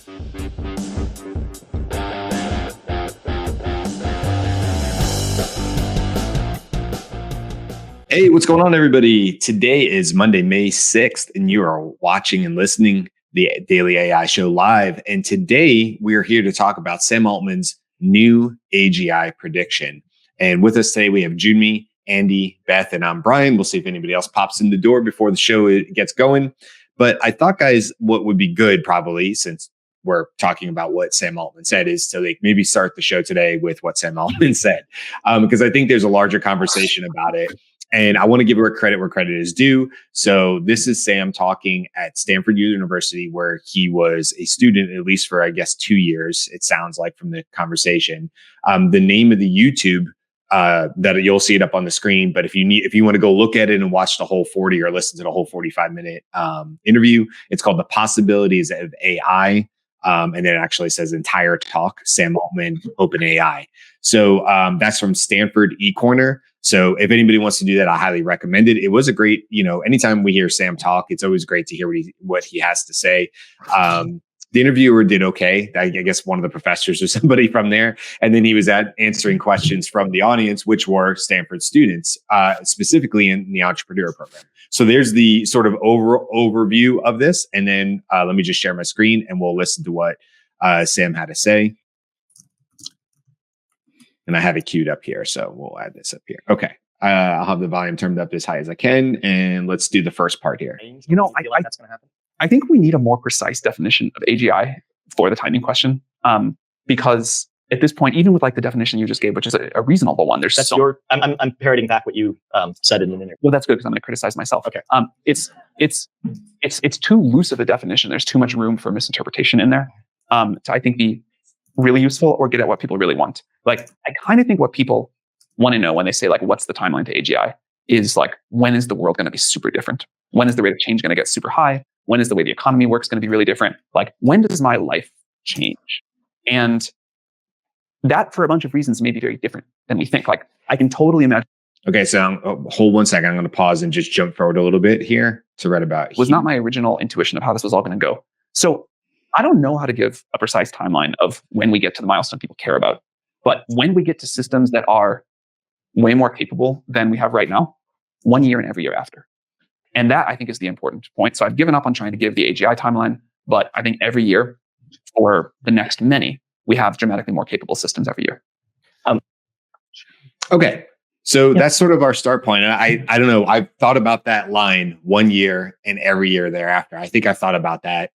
Hey, what's going on, everybody? Today is Monday, May 6th, and you are watching and listening the Daily AI Show live. And today we are here to talk about Sam Altman's new AGI prediction. And with us today, we have Jyunmi, Andy, Beth, and I'm Brian. We'll see if anybody else pops in the door before the show gets going. But I thought, guys, what would be good probably, since we're talking about what Sam Altman said, is to maybe start the show today with what Sam Altman said, because I think there's a larger conversation about it. And I want to give her credit where credit is due. So this is Sam talking at Stanford University, where he was a student, at least for, I guess, 2 years, it sounds like from the conversation. The name of the YouTube, that you'll see it up on the screen. But if you want to go look at it and watch the whole 40 or listen to the whole 45-minute interview, it's called The Possibilities of AI. And then it actually says entire talk, Sam Altman, OpenAI. So that's from Stanford eCorner. So if anybody wants to do that, I highly recommend it. It was a great, anytime we hear Sam talk, it's always great to hear what he has to say. The interviewer did okay. I guess one of the professors or somebody from there. And then he was answering questions from the audience, which were Stanford students, specifically in the entrepreneur program. So there's the sort of overview of this. And then let me just share my screen and we'll listen to what Sam had to say. And I have it queued up here, so we'll add this up here. Okay. I'll have the volume turned up as high as I can. And let's do the first part here. That's going to happen. I think we need a more precise definition of AGI for the timing question. Because at this point, even with the definition you just gave, which is a reasonable one, I'm parroting back what you said in the interview. Well, that's good because I'm going to criticize myself. Okay. It's too loose of a definition. There's too much room for misinterpretation in there. To I think be really useful or get at what people really want. I kind of think what people want to know when they say what's the timeline to AGI is when is the world going to be super different? When is the rate of change going to get super high? When is the way the economy works going to be really different? When does my life change? And that, for a bunch of reasons, may be very different than we think. I can totally imagine. Okay, so hold 1 second. I'm going to pause and just jump forward a little bit here to read about. Was not my original intuition of how this was all going to go. So I don't know how to give a precise timeline of when we get to the milestone people care about. But when we get to systems that are way more capable than we have right now, 1 year and every year after. And that, I think, is the important point. So I've given up on trying to give the AGI timeline, but I think every year for the next many, we have dramatically more capable systems every year. Okay. So that's sort of our start point. And I don't know. I've thought about that line 1 year and every year thereafter. I think I've thought about that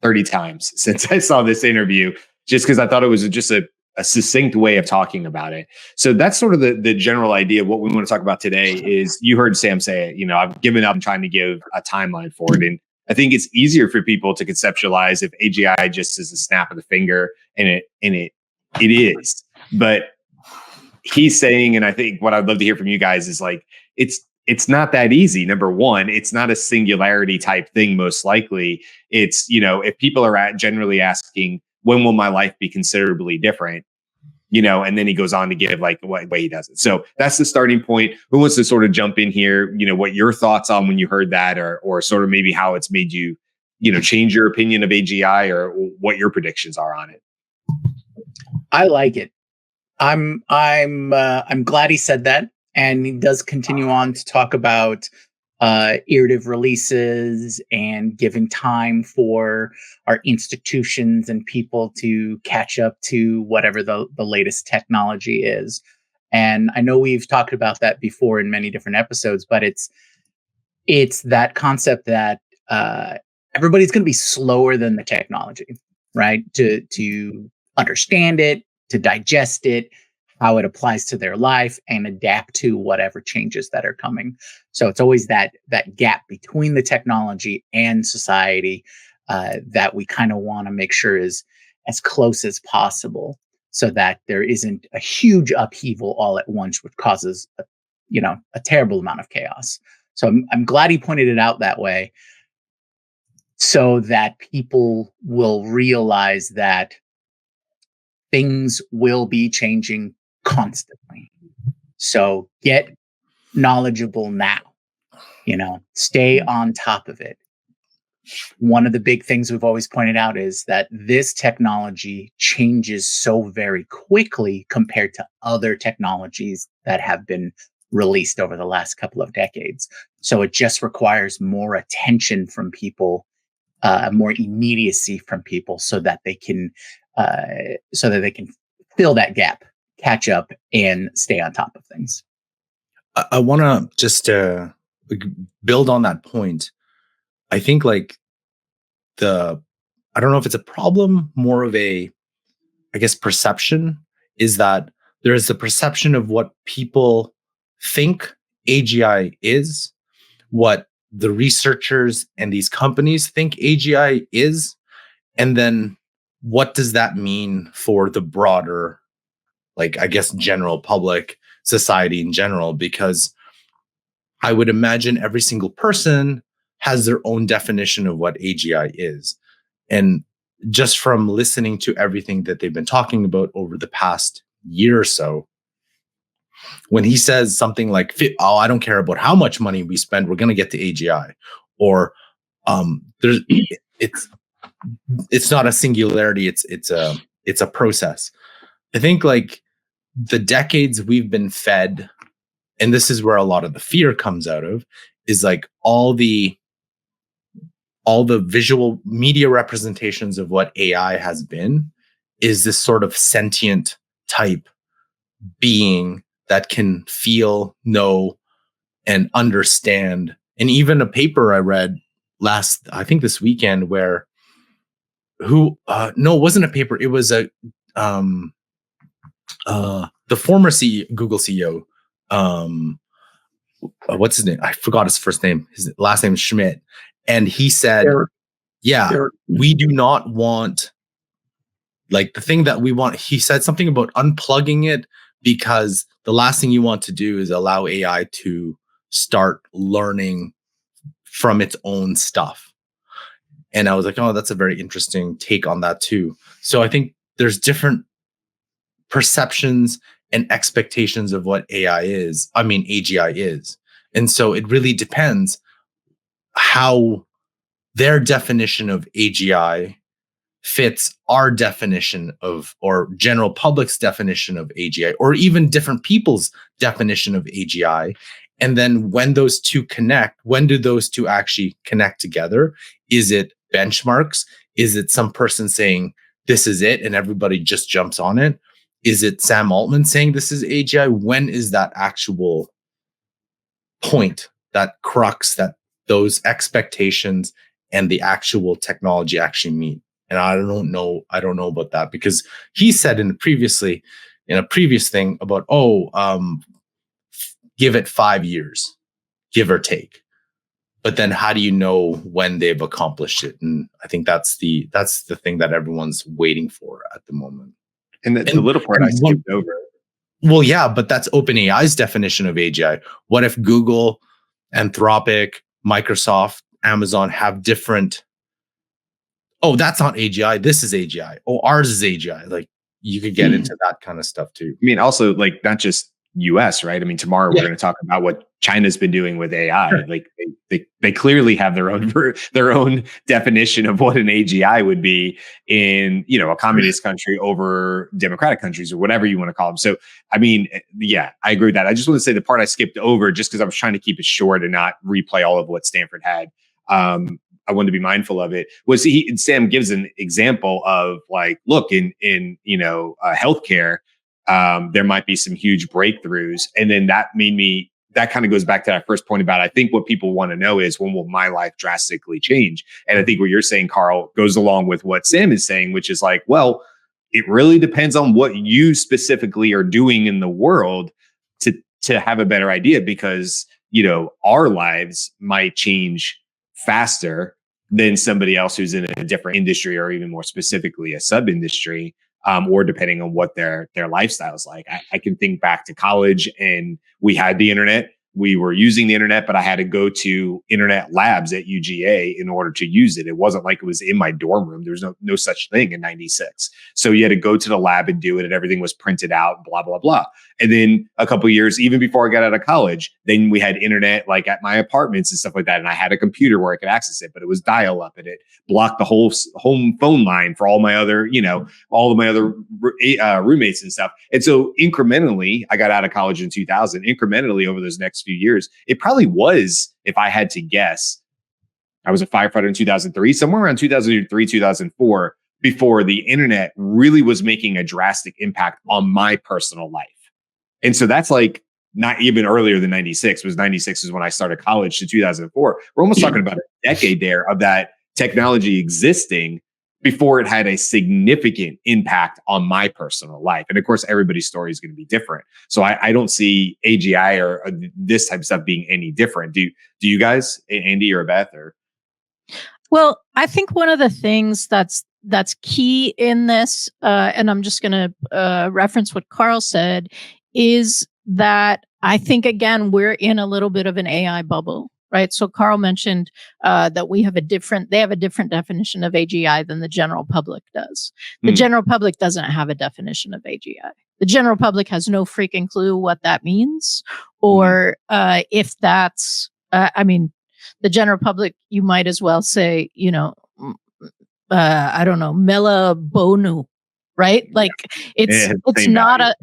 30 times since I saw this interview, just because I thought it was just a succinct way of talking about it. So that's sort of the general idea of what we want to talk about today. Is you heard Sam say it, I've given up trying to give a timeline for it. And I think it's easier for people to conceptualize if AGI just is a snap of the finger, and it is. But he's saying, and I think what I'd love to hear from you guys is it's not that easy. Number one, it's not a singularity type thing. Most likely it's, if people are generally asking, when will my life be considerably different? And then he goes on to give what way he does it. So that's the starting point. Who wants to sort of jump in here? What your thoughts on when you heard that, or sort of maybe how it's made you, change your opinion of AGI, or what your predictions are on it. I like it. I'm glad he said that. And he does continue on to talk about iterative releases and giving time for our institutions and people to catch up to whatever the latest technology is. And I know we've talked about that before in many different episodes, but it's that concept that everybody's going to be slower than the technology, right? To understand it, to digest it, how it applies to their life, and adapt to whatever changes that are coming. So it's always that gap between the technology and society that we kind of want to make sure is as close as possible, so that there isn't a huge upheaval all at once, which causes a terrible amount of chaos. So I'm glad he pointed it out that way, so that people will realize that things will be changing constantly. So get knowledgeable now, stay on top of it. one of the big things we've always pointed out is that this technology changes so very quickly compared to other technologies that have been released over the last couple of decades. So it just requires more attention from people, more immediacy from people, so that they can fill that gap, catch up, and stay on top of things. I want to just build on that point. I think like I don't know if it's a problem, more of a, I guess, perception, is that there is the perception of what people think AGI is, what the researchers and these companies think AGI is, and then what does that mean for the broader, like, I guess, general public, society in general? Because I would imagine every single person has their own definition of what AGI is. And just from listening to everything that they've been talking about over the past year or so, when he says something like, "Oh, I don't care about how much money we spend, we're going to get to AGI," or it's not a singularity, it's a process. I think like the decades we've been fed, and this is where a lot of the fear comes out of, is like all the visual media representations of what AI has been is this sort of sentient type being that can feel, know, and understand. And even a paper I read I think this weekend, where no, it wasn't a paper. It was the former Google CEO. What's his name? I forgot his first name. His last name is Schmidt. And he said, we do not want, like, the thing that we want. He said something about unplugging it, because the last thing you want to do is allow AI to start learning from its own stuff. And I was like, oh, that's a very interesting take on that too. So I think there's different perceptions and expectations of what AGI is. And so it really depends how their definition of AGI fits our definition of, or general public's definition of AGI, or even different people's definition of AGI. And then when those two connect, when do those two actually connect together? Is it benchmarks? Is it some person saying this is it and everybody just jumps on it? Is it Sam Altman saying this is AGI? When is that actual point, that crux, that those expectations and the actual technology actually meet? And I don't know about that, because he said in a previous thing about, give it 5 years, give or take. But then how do you know when they've accomplished it? And I think that's the thing that everyone's waiting for at the moment. And the little part I skipped over. Well, yeah, but that's OpenAI's definition of AGI. What if Google, Anthropic, Microsoft, Amazon have different? Oh, that's not AGI. This is AGI. Oh, ours is AGI. Like, you could get into that kind of stuff too. I mean, also, like, not just US, right? I mean, tomorrow we're going to talk about what China's been doing with AI. Sure. Like they clearly have their own definition of what an AGI would be in, a communist country over democratic countries, or whatever you want to call them. So, I mean, yeah, I agree with that. I just want to say the part I skipped over, just because I was trying to keep it short and not replay all of what Stanford had. I wanted to be mindful of it. Was Sam gives an example of, like, look, in healthcare, there might be some huge breakthroughs. And then that kind of goes back to that first point about, I think what people want to know is, when will my life drastically change? And I think what you're saying, Karl, goes along with what Sam is saying, which is like, well, it really depends on what you specifically are doing in the world to have a better idea, because, our lives might change faster than somebody else who's in a different industry, or even more specifically a sub-industry. Or depending on what their lifestyle is like. I can think back to college, and we had the internet. we were using the internet, but I had to go to internet labs at UGA in order to use it. It wasn't like it was in my dorm room. There was no such thing in 96. So you had to go to the lab and do it, and everything was printed out, blah, blah, blah. And then a couple of years, even before I got out of college, then we had internet like at my apartments and stuff like that. And I had a computer where I could access it, but it was dial up, and it blocked the whole home phone line for all my other, all of my other roommates and stuff. And so incrementally, I got out of college in 2000. Incrementally over those next few years, it probably was, if I had to guess, I was a firefighter in 2003, somewhere around 2003, 2004, before the internet really was making a drastic impact on my personal life. And so that's like not even earlier than 96. It was 96 is when I started college to 2004. We're almost talking about a decade there of that technology existing before it had a significant impact on my personal life. And of course, everybody's story is going to be different. So I don't see AGI or this type of stuff being any different. Do you guys, Andy or Beth? Or Well, I think one of the things that's key in this, and I'm just going to reference what Karl said, is that I think, again, we're in a little bit of an AI bubble. Right. So Karl mentioned that they have a different definition of AGI than the general public does. The general public doesn't have a definition of AGI. The general public has no freaking clue what that means, or if that's, the general public, you might as well say, I don't know, Mela Bonu. Right. Like it's not a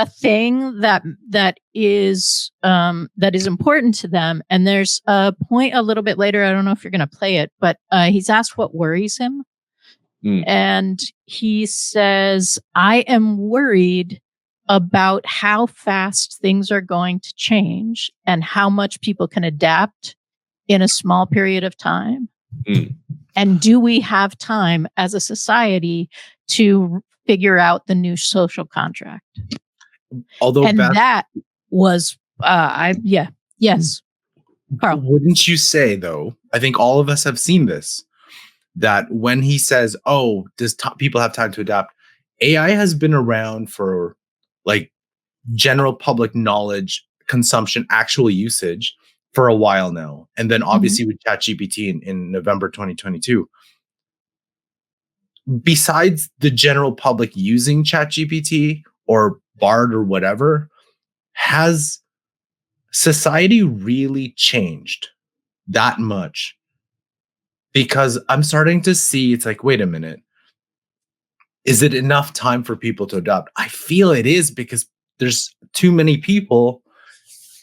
thing that is important to them. And there's a point a little bit later. I don't know if you're going to play it, but he's asked what worries him. And he says, I am worried about how fast things are going to change and how much people can adapt in a small period of time. And do we have time as a society to figure out the new social contract? Although, and Beth, that was, yes. Karl. Wouldn't you say, though, I think all of us have seen this, that when he says, oh, does people have time to adapt? AI has been around for like general public knowledge, consumption, actual usage for a while now. And then obviously with ChatGPT in November 2022. Besides the general public using ChatGPT or Bard or whatever, has society really changed that much? Because I'm starting to see, it's like, wait a minute, is it enough time for people to adopt? I feel it is, because there's too many people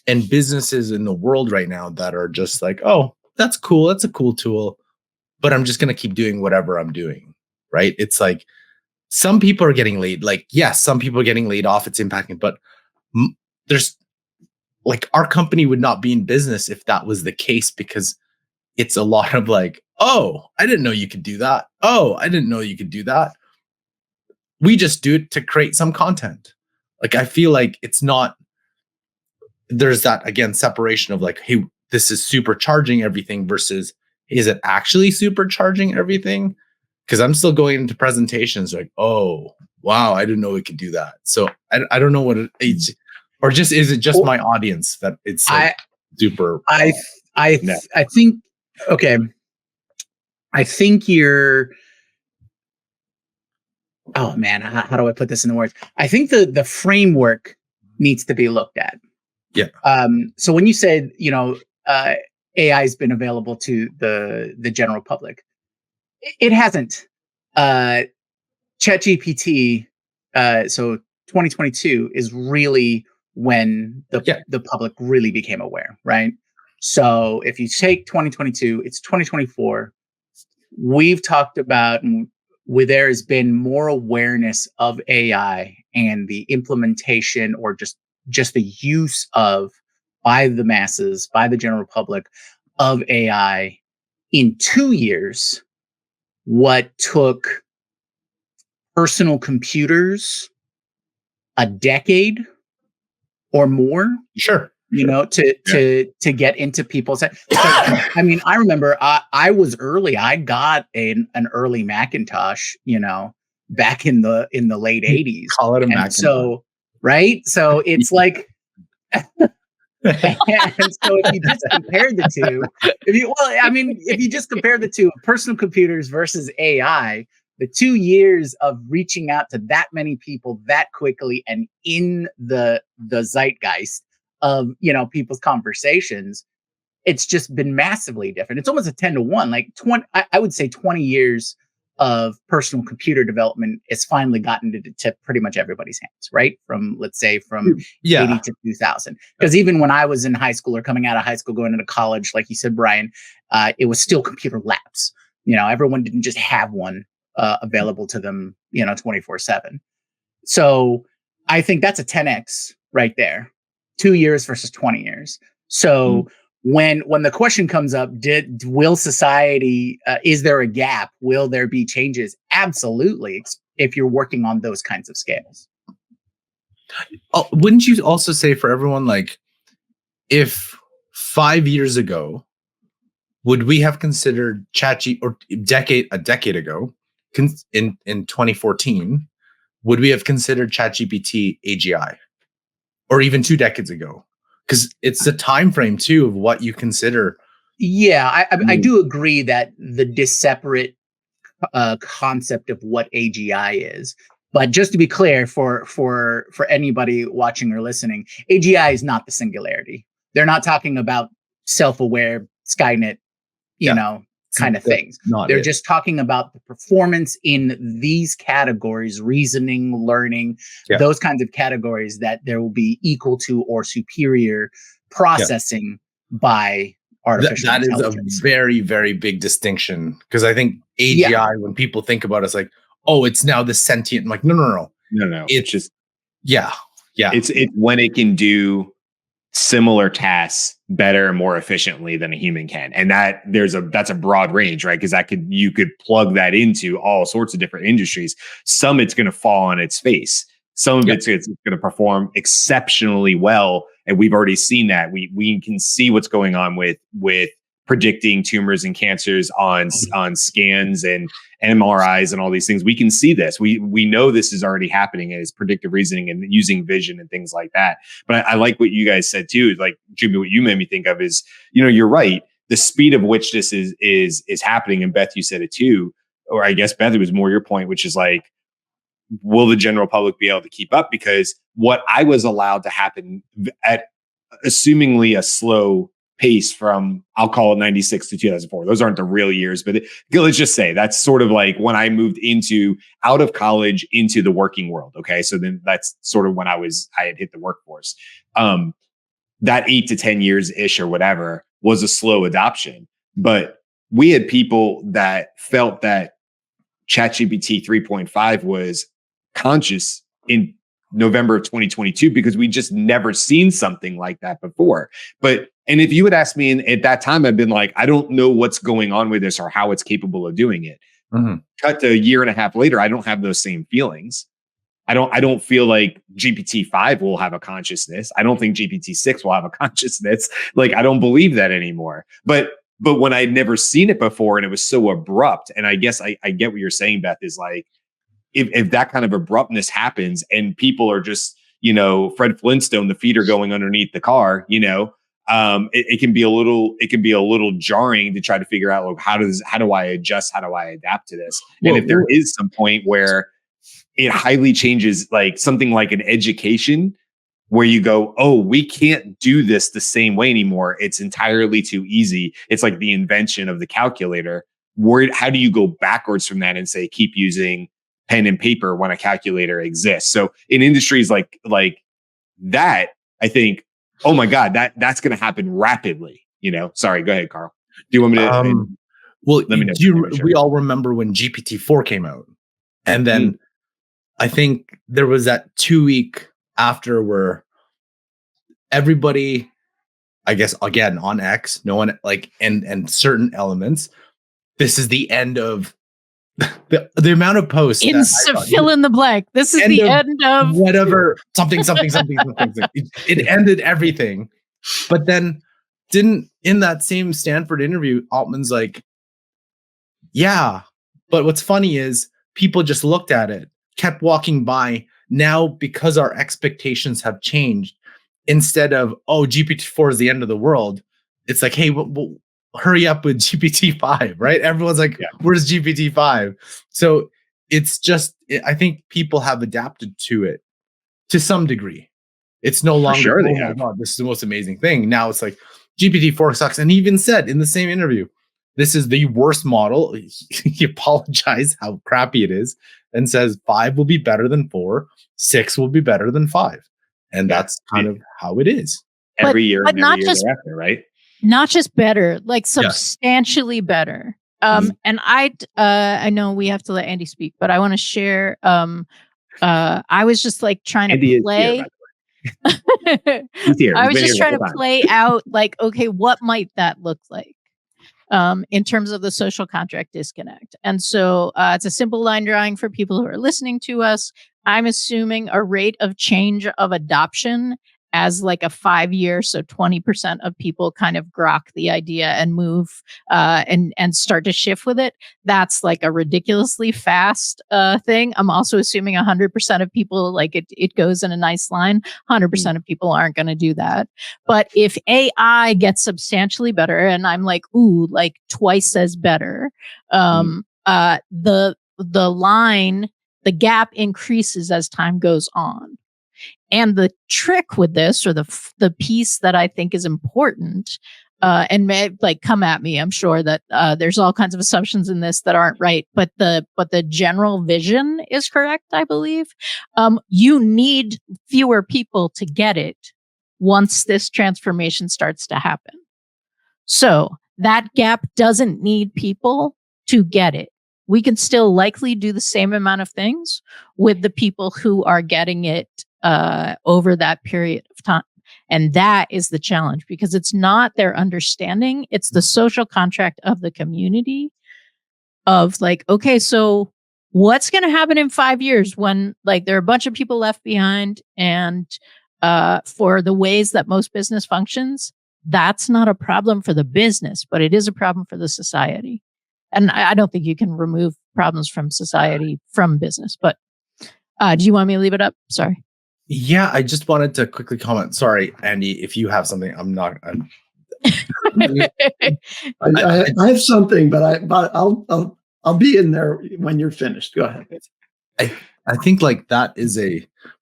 and businesses in the world right now that are just like, oh, that's cool. That's a cool tool, but I'm just going to keep doing whatever I'm doing. Right. It's like some people are getting laid. Like, yes, some people are getting laid off. It's impacting, but there's like, our company would not be in business if that was the case, because it's a lot of like, oh, I didn't know you could do that. Oh, I didn't know you could do that. We just do it to create some content. Like, I feel like it's not, there's that, again, separation of like, hey, this is supercharging everything versus, is it actually supercharging everything? Because I'm still going into presentations like, oh, wow, I didn't know we could do that. So I don't know what it's, or just, is it just my audience that it's like super? I think, okay. I think you're, oh man, how do I put this in the words? I think the framework needs to be looked at. Yeah. So when you said, AI has been available to the general public, it hasn't. ChatGPT, so 2022 is really when the public really became aware, right? So if you take 2022, it's 2024. We've talked about, and where there has been more awareness of AI and the implementation or just the use of, by the masses, by the general public, of AI in 2 years, what took personal computers a decade or more. Sure. To get into people's. I mean, I remember I was early. I got an early Macintosh, back in the late 80s. Call it a Macintosh. So, right. So it's like, And so if you just compare the two, if you just compare the two, personal computers versus AI, the 2 years of reaching out to that many people that quickly and in the zeitgeist of, people's conversations, it's just been massively different. It's almost a 10-1, like 20, I would say 20 years of personal computer development has finally gotten to pretty much everybody's hands, right? From 80 to 2000. Because even when I was in high school or coming out of high school, going into college, like you said, Brian, it was still computer labs. Everyone didn't just have one available to them, 24/7. So I think that's a 10x right there. 2 years versus 20 years. So when the question comes up, will society, is there a gap? Will there be changes? Absolutely. If you're working on those kinds of scales. Oh, wouldn't you also say for everyone, like, if 5 years ago, would we have considered ChatGPT, or a decade ago, in 2014, would we have considered ChatGPT AGI, or even 2 decades ago? Because it's the time frame too of what you consider. Yeah, I do agree that the disseparate concept of what AGI is. But just to be clear, for anybody watching or listening, AGI is not the singularity. They're not talking about self-aware Skynet, kind of things. They're just talking about the performance in these categories: reasoning, learning, those kinds of categories, that there will be equal to or superior processing by artificial intelligence. Is a very, very big distinction, because I think AGI, when people think about it, it's like, oh, it's now the sentient. I'm like, no. It's just yeah. It's when it can do similar tasks better and more efficiently than a human can, and that's a broad range, right? Because you could plug that into all sorts of different industries. Some it's going to fall on its face. Some of it's going to perform exceptionally well, and we've already seen that. We can see what's going on with predicting tumors and cancers on scans and MRIs and all these things. We can see this. We know this is already happening, and it's predictive reasoning and using vision and things like that. But I like what you guys said too. Like, Jyunmi, what you made me think of is, you're right. The speed of which this is happening, and Beth, you said it too, or I guess Beth, it was more your point, which is like, will the general public be able to keep up? Because what I was allowed to happen at assumingly a slow pace from, I'll call it 96 to 2004. Those aren't the real years, but let's just say that's sort of like when I moved out of college into the working world. Okay. So then that's sort of when I had hit the workforce. That 8 to 10 years ish or whatever was a slow adoption, but we had people that felt that ChatGPT 3.5 was conscious in November of 2022, because we just never seen something like that before. And if you had asked me at that time, I'd been like, I don't know what's going on with this or how it's capable of doing it. Cut to a year and a half later, I don't have those same feelings. I don't feel like GPT-5 will have a consciousness. I don't think GPT-6 will have a consciousness. Like, I don't believe that anymore. But when I'd never seen it before and it was so abrupt, and I guess I get what you're saying, Beth, is like, if that kind of abruptness happens and people are just, Fred Flintstone, the feet are going underneath the car, it can be a little jarring to try to figure out, like, how do I adjust? How do I adapt to this? And if there is some point where it highly changes, like something like an education, where you go, oh, we can't do this the same way anymore. It's entirely too easy. It's like the invention of the calculator. How do you go backwards from that and say, keep using pen and paper when a calculator exists? So in industries like that, I think, oh my God, that's going to happen rapidly. Sorry, go ahead, Karl. Do you want me to? Well, let me know. We all remember when GPT-4 came out, and then I think there was that 2 week after where everybody, I guess, again on X, no one like, and certain elements, this is the end of the amount of posts. Fill in the blank. This is the end of whatever, something. It ended everything. But then in that same Stanford interview, Altman's like, yeah, but what's funny is people just looked at it, kept walking by. Now, because our expectations have changed, instead of, oh, GPT-4 is the end of the world, it's like, hey, well, hurry up with GPT-5, right? Everyone's like, where's GPT-5? So it's just, I think people have adapted to it to some degree. It's no longer, oh my God, this is the most amazing thing. Now it's like, GPT-4 sucks. And he even said in the same interview, this is the worst model. He apologized how crappy it is and says 5 will be better than 4, 6 will be better than 5. And that's kind of how it is. Every year but and not every year just thereafter, right? Not just better, like substantially better. And I know we have to let Andy speak, but I want to share. I was just like trying to play. I was just trying to play out like, okay, what might that look like in terms of the social contract disconnect? And so it's a simple line drawing for people who are listening to us. I'm assuming a rate of change of adoption as like a 5-year, so 20% of people kind of grok the idea and move and start to shift with it. That's like a ridiculously fast thing. I'm also assuming 100% of people, like it goes in a nice line. 100% of people aren't going to do that. But if AI gets substantially better, and I'm like, ooh, like twice as better, the line, the gap increases as time goes on. And the trick with this, or the piece that I think is important, and may like come at me, I'm sure that there's all kinds of assumptions in this that aren't right, but the general vision is correct, I believe. You need fewer people to get it once this transformation starts to happen. So that gap doesn't need people to get it. We can still likely do the same amount of things with the people who are getting it over that period of time. And that is the challenge, because it's not their understanding. It's the social contract of the community of like, okay, so what's going to happen in 5 years when like there are a bunch of people left behind, and for the ways that most business functions, that's not a problem for the business, but it is a problem for the society. And I don't think you can remove problems from society from business, but do you want me to leave it up? Sorry. Yeah, I just wanted to quickly comment. Sorry, Andy, if you have something, I have something, but I'll be in there when you're finished. Go ahead. I think like that is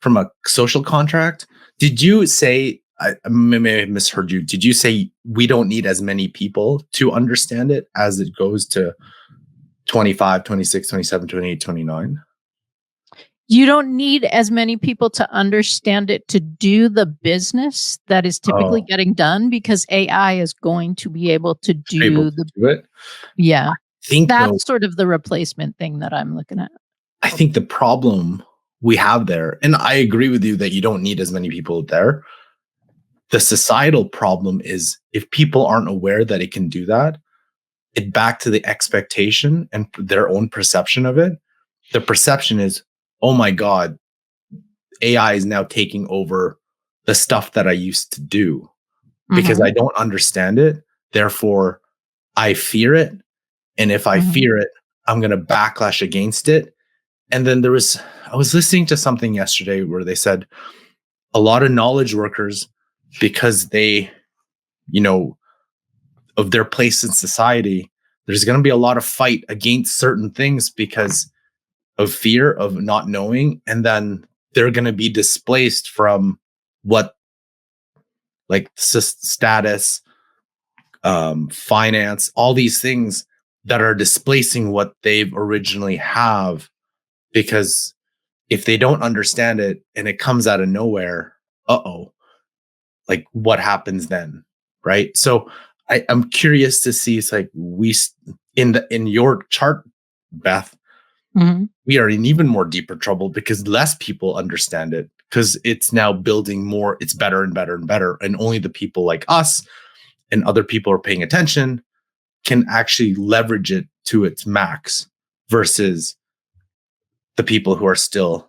from a social contract. Did you say, I may have misheard you. Did you say we don't need as many people to understand it as it goes to 25, 26, 27, 28, 29? You don't need as many people to understand it to do the business that is typically getting done, because AI is going to be able to do it. Yeah. I think that's sort of the replacement thing that I'm looking at. I think the problem we have there, and I agree with you that you don't need as many people there. The societal problem is if people aren't aware that it can do that, it back to the expectation and their own perception of it. The perception is, oh my God, AI is now taking over the stuff that I used to do because I don't understand it. Therefore, I fear it. And if I fear it, I'm going to backlash against it. And then I was listening to something yesterday where they said a lot of knowledge workers, because they, of their place in society, there's going to be a lot of fight against certain things because of fear of not knowing. And then they're going to be displaced from what, like status, finance, all these things that are displacing what they've originally have. Because if they don't understand it and it comes out of nowhere, like what happens then? Right. So I'm curious to see, it's like in your chart, Beth, we are in even more deeper trouble because less people understand it, because it's now building more, it's better and better and better. And only the people like us and other people are paying attention can actually leverage it to its max, versus the people who are still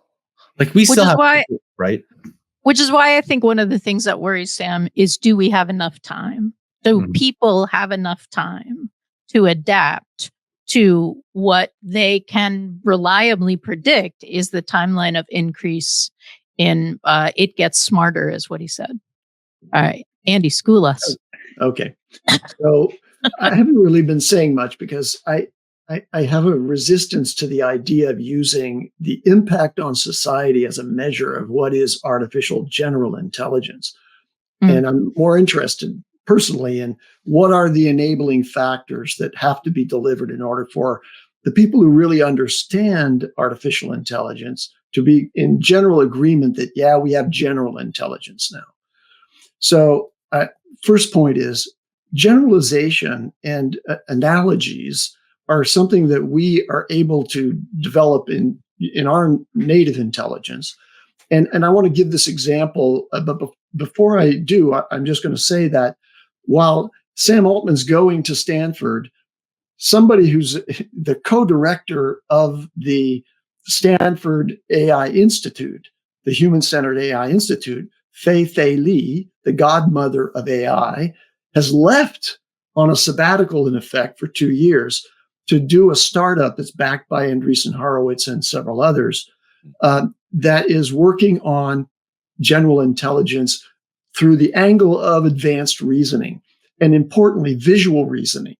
like, we still have people, right? Which is why I think one of the things that worries Sam is, do we have enough time? Do people have enough time to adapt to what they can reliably predict is the timeline of increase in it gets smarter, is what he said. All right, Andy, school us. Okay. So I haven't really been saying much because I have a resistance to the idea of using the impact on society as a measure of what is artificial general intelligence. And I'm more interested personally in what are the enabling factors that have to be delivered in order for the people who really understand artificial intelligence to be in general agreement that, yeah, we have general intelligence now. So first point is generalization and analogies are something that we are able to develop in our native intelligence. And I want to give this example, but before I do, I'm just going to say that while Sam Altman's going to Stanford, somebody who's the co-director of the Stanford AI Institute, the Human-Centered AI Institute, Fei Li, the godmother of AI, has left on a sabbatical, in effect, for 2 years to do a startup that's backed by Andreessen Horowitz and several others that is working on general intelligence through the angle of advanced reasoning, and importantly, visual reasoning.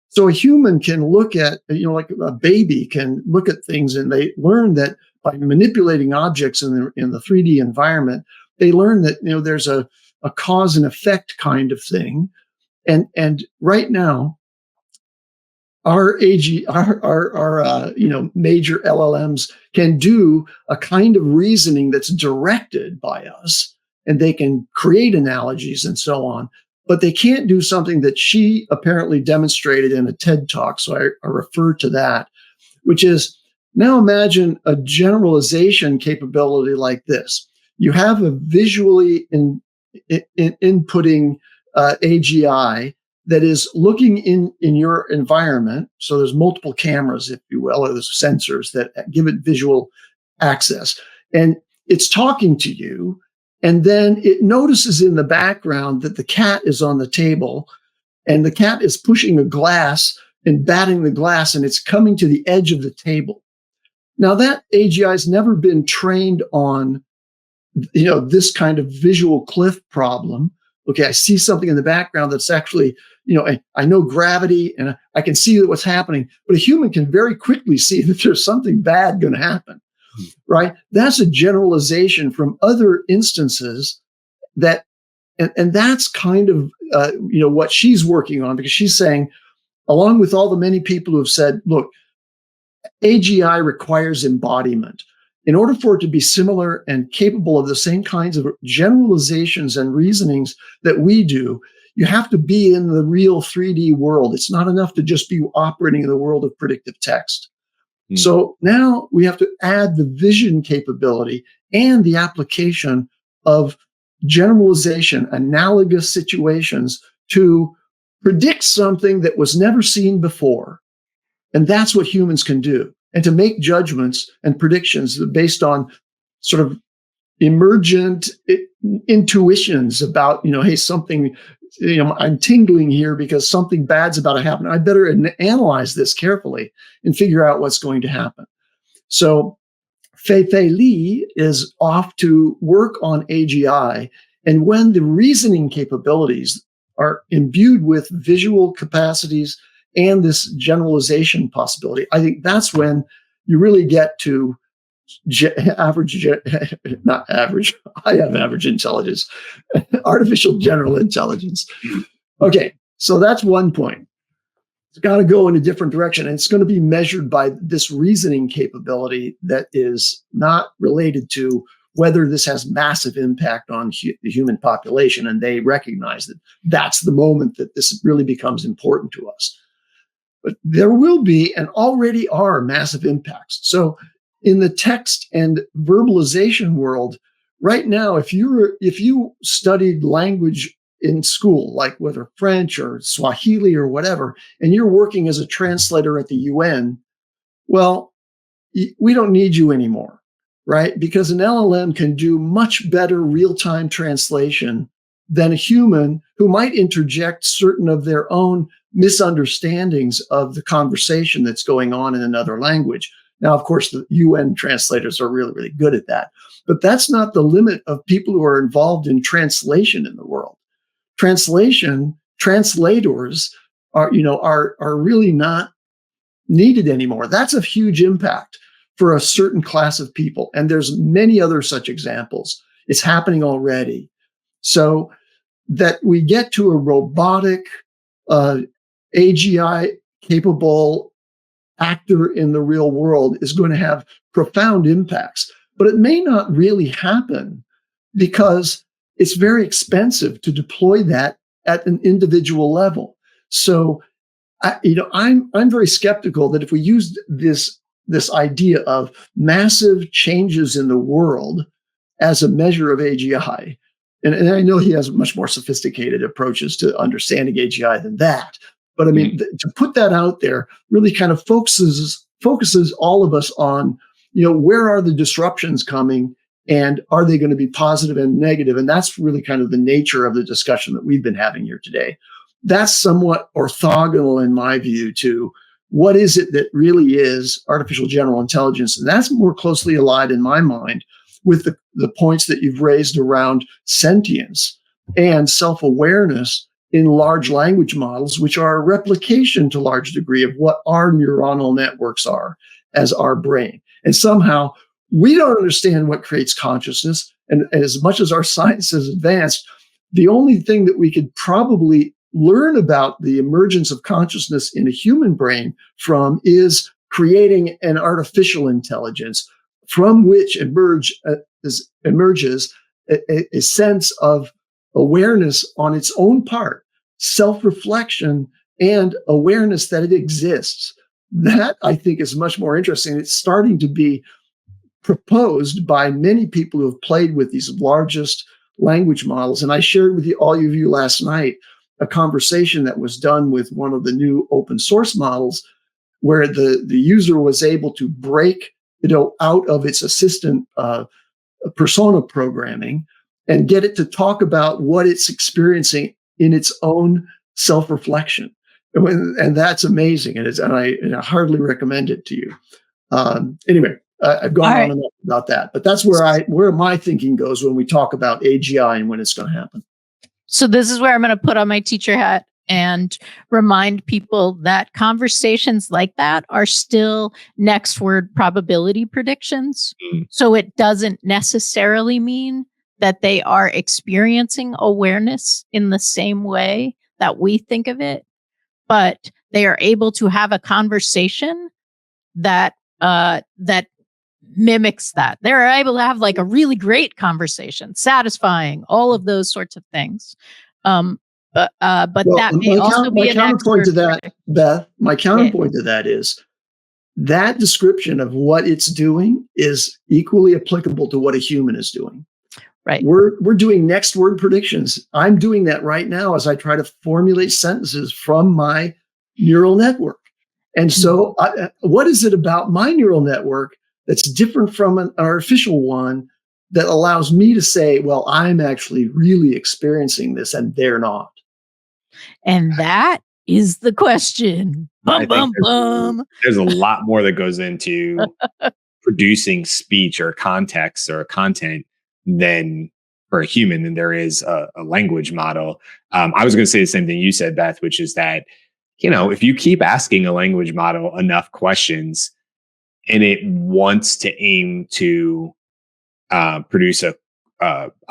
So a human can look at, like a baby can look at things, and they learn that by manipulating objects in the 3D environment, they learn that there's a cause and effect kind of thing. And right now, our major LLMs can do a kind of reasoning that's directed by us, and they can create analogies and so on, but they can't do something that she apparently demonstrated in a TED Talk. So I refer to that, which is, now imagine a generalization capability like this. You have a visually inputting AGI that is looking in your environment. So there's multiple cameras, if you will, or there's sensors that give it visual access. And it's talking to you. And then it notices in the background that the cat is on the table, and the cat is pushing a glass and batting the glass, and it's coming to the edge of the table. Now that AGI has never been trained on, this kind of visual cliff problem. Okay, I see something in the background that's actually, I know gravity and I can see what's happening, but a human can very quickly see that there's something bad going to happen, right? That's a generalization from other instances that, and that's kind of, what she's working on, because she's saying, along with all the many people who have said, look, AGI requires embodiment. In order for it to be similar and capable of the same kinds of generalizations and reasonings that we do, you have to be in the real 3D world. It's not enough to just be operating in the world of predictive text. So now we have to add the vision capability and the application of generalization, analogous situations to predict something that was never seen before. And that's what humans can do. And to make judgments and predictions based on sort of emergent intuitions about, hey, something, I'm tingling here because something bad's about to happen. I better analyze this carefully and figure out what's going to happen. So Fei Li is off to work on AGI. And when the reasoning capabilities are imbued with visual capacities and this generalization possibility, I think that's when you really get to not average, I have average intelligence, artificial general intelligence. Okay, so that's one point. It's got to go in a different direction, and it's going to be measured by this reasoning capability that is not related to whether this has massive impact on the human population, and they recognize that that's the moment that this really becomes important to us. But there will be, and already are, massive impacts. So in the text and verbalization world, right now, if you studied language in school, like whether French or Swahili or whatever, and you're working as a translator at the UN, well, we don't need you anymore, right? Because an LLM can do much better real-time translation than a human who might interject certain of their own misunderstandings of the conversation that's going on in another language. Now, of course, the UN translators are really, really good at that. But that's not the limit of people who are involved in translation in the world. Translators are really not needed anymore. That's a huge impact for a certain class of people. And there's many other such examples. It's happening already. So that we get to a robotic, AGI capable actor in the real world is going to have profound impacts. But it may not really happen because it's very expensive to deploy that at an individual level. So, I'm very skeptical that if we use this idea of massive changes in the world as a measure of AGI, and I know he has much more sophisticated approaches to understanding AGI than that, but I mean, to put that out there really kind of focuses all of us on, where are the disruptions coming and are they going to be positive and negative? And that's really kind of the nature of the discussion that we've been having here today. That's somewhat orthogonal in my view to what is it that really is artificial general intelligence. And that's more closely allied in my mind with the points that you've raised around sentience and self-awareness in large language models, which are a replication to a large degree of what our neuronal networks are as our brain. And somehow we don't understand what creates consciousness. And as much as our science has advanced, the only thing that we could probably learn about the emergence of consciousness in a human brain from is creating an artificial intelligence from which emerges a sense of awareness on its own part, self-reflection, and awareness that it exists. That, I think, is much more interesting. It's starting to be proposed by many people who have played with these largest language models. And I shared with all of you last night a conversation that was done with one of the new open source models where the user was able to break out of its assistant persona programming and get it to talk about what it's experiencing in its own self-reflection. And that's amazing. And I hardly recommend it to you. Anyway, I've gone on enough about that, but that's where my thinking goes when we talk about AGI and when it's going to happen. So this is where I'm going to put on my teacher hat and remind people that conversations like that are still next word probability predictions. So it doesn't necessarily mean that they are experiencing awareness in the same way that we think of it, but they are able to have a conversation that mimics that. They're able to have like a really great conversation, satisfying, all of those sorts of things. But that may also be an counterpoint to that, Beth. My counterpoint to that is that description of what it's doing is equally applicable to what a human is doing. Right. We're doing next word predictions. I'm doing that right now as I try to formulate sentences from my neural network. And so what is it about my neural network that's different from an artificial one that allows me to say, well, I'm actually really experiencing this and they're not? And that is the question. Bum, bum, bum. There's a lot more that goes into producing speech or context or content than for a human than there is a language model. I was going to say the same thing you said, Beth, which is that, if you keep asking a language model enough questions and it wants to aim to produce a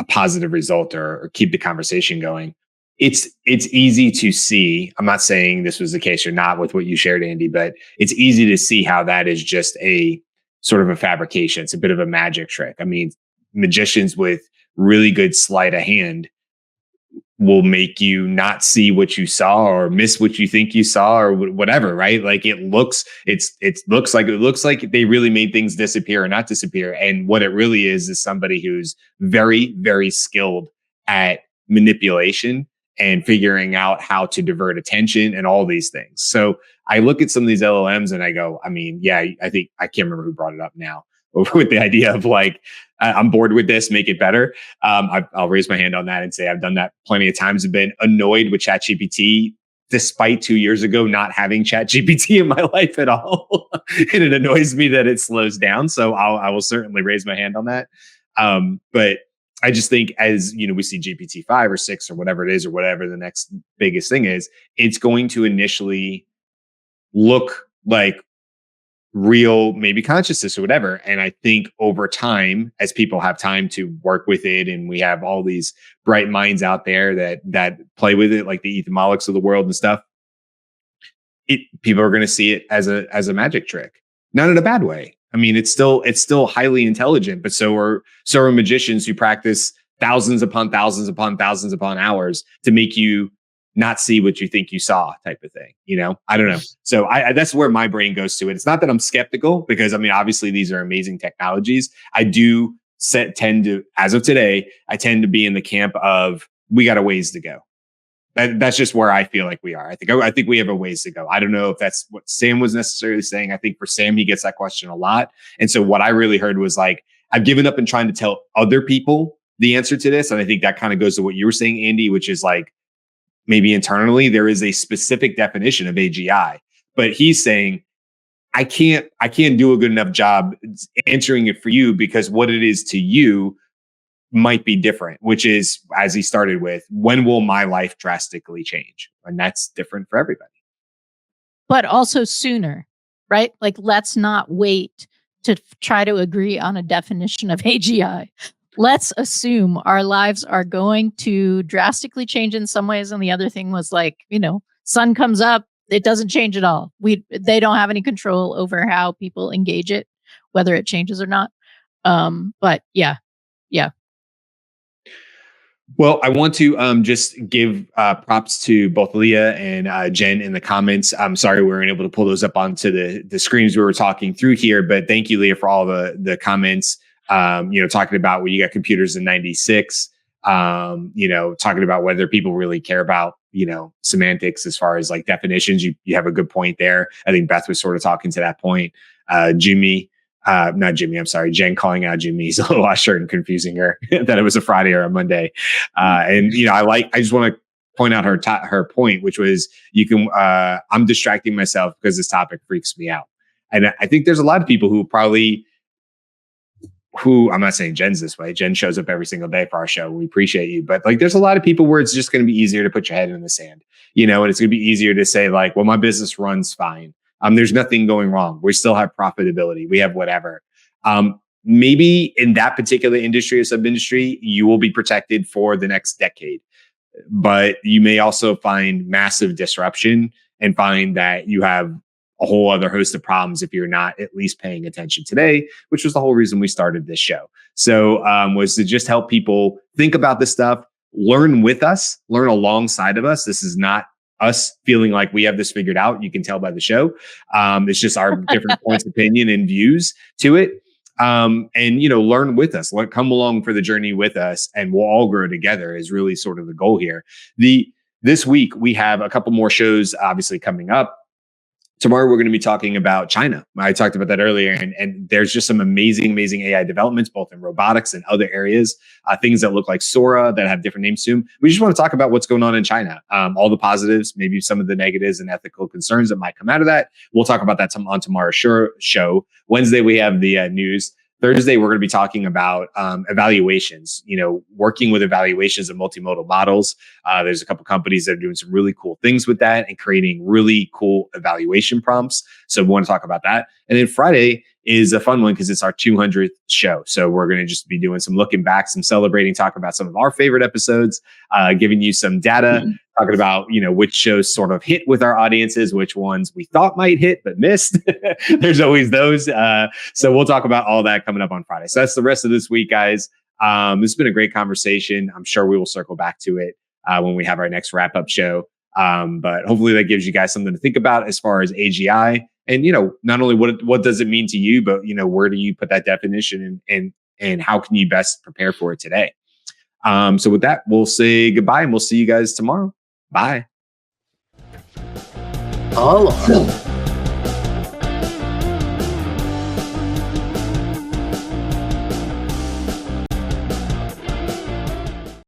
positive result or keep the conversation going, it's easy to see. I'm not saying this was the case or not with what you shared, Andy, but it's easy to see how that is just a sort of a fabrication. It's a bit of a magic trick. I mean, magicians with really good sleight of hand will make you not see what you saw or miss what you think you saw or whatever, right? Like it looks like they really made things disappear or not disappear. And what it really is somebody who's very, very skilled at manipulation and figuring out how to divert attention and all these things. So I look at some of these LLMs and I go, I mean, yeah, I think I can't remember who brought it up now with the idea of like, I'm bored with this, make it better. I'll raise my hand on that and say I've done that plenty of times. I've been annoyed with ChatGPT despite 2 years ago not having ChatGPT in my life at all. And it annoys me that it slows down. So I will certainly raise my hand on that. But I just think as, we see GPT-5 or 6 or whatever it is, or whatever the next biggest thing is, it's going to initially look like real, maybe consciousness or whatever. And I think over time, as people have time to work with it, and we have all these bright minds out there that play with it, like the Ethan Maliks of the world and stuff, people are going to see it as a magic trick, not in a bad way. I mean, it's still highly intelligent, but so are magicians who practice thousands upon thousands upon thousands upon hours to make you not see what you think you saw, type of thing. I don't know. So that's where my brain goes to it. It's not that I'm skeptical, because obviously these are amazing technologies. I do tend to, as of today, I tend to be in the camp of, we got a ways to go. That's just where I feel like we are. I think we have a ways to go. I don't know if that's what Sam was necessarily saying. I think for Sam, he gets that question a lot. And so what I really heard was like, I've given up in trying to tell other people the answer to this. And I think that kind of goes to what you were saying, Andy, which is like, maybe internally there is a specific definition of AGI, but he's saying, I can't do a good enough job answering it for you, because what it is to you might be different, which is, as he started with, when will my life drastically change? And that's different for everybody. But also sooner, right? Like, let's not wait to try to agree on a definition of AGI. Let's assume our lives are going to drastically change in some ways. And the other thing was like, sun comes up, it doesn't change at all. They don't have any control over how people engage it, whether it changes or not. But yeah. Well, I want to just give props to both Leah and Jen in the comments. I'm sorry we weren't able to pull those up onto the screens we were talking through here, but thank you, Leah, for all the comments. Talking about when you got computers in 96, talking about whether people really care about, semantics as far as like definitions. You have a good point there. I think Beth was sort of talking to that point. Jen calling out Jyunmi is a little usher and confusing her that it was a Friday or a Monday. I just want to point out her point, which was, I'm distracting myself because this topic freaks me out. And I think there's a lot of people who I'm not saying Jen's this way. Jen shows up every single day for our show. We appreciate you. But like, there's a lot of people where it's just going to be easier to put your head in the sand, and it's going to be easier to say like, well, my business runs fine. There's nothing going wrong. We still have profitability. We have whatever. Maybe in that particular industry or sub-industry, you will be protected for the next decade. But you may also find massive disruption and find that you have a whole other host of problems if you're not at least paying attention today, which was the whole reason we started this show. So was to just help people think about this stuff, learn with us, learn alongside of us. This is not us feeling like we have this figured out. You can tell by the show. It's just our different points of opinion and views to it. And learn with us, come along for the journey with us, and we'll all grow together is really sort of the goal here. This week we have a couple more shows obviously coming up. Tomorrow, we're going to be talking about China. I talked about that earlier, and there's just some amazing AI developments, both in robotics and other areas, things that look like Sora that have different names to them. We just want to talk about what's going on in China, all the positives, maybe some of the negatives and ethical concerns that might come out of that. We'll talk about that on tomorrow's show. Wednesday, we have the news. Thursday, we're going to be talking about evaluations, working with evaluations of multimodal models. There's a couple companies that are doing some really cool things with that and creating really cool evaluation prompts. So we want to talk about that. And then Friday is a fun one because it's our 200th show. So we're going to just be doing some looking back, some celebrating, talking about some of our favorite episodes, giving you some data, talking about, which shows sort of hit with our audiences, which ones we thought might hit but missed. There's always those. So we'll talk about all that coming up on Friday. So that's the rest of this week, guys. This has been a great conversation. I'm sure we will circle back to it when we have our next wrap-up show. But hopefully that gives you guys something to think about as far as AGI. And, not only what does it mean to you, but, where do you put that definition and how can you best prepare for it today? So with that, we'll say goodbye and we'll see you guys tomorrow. Bye. Hello.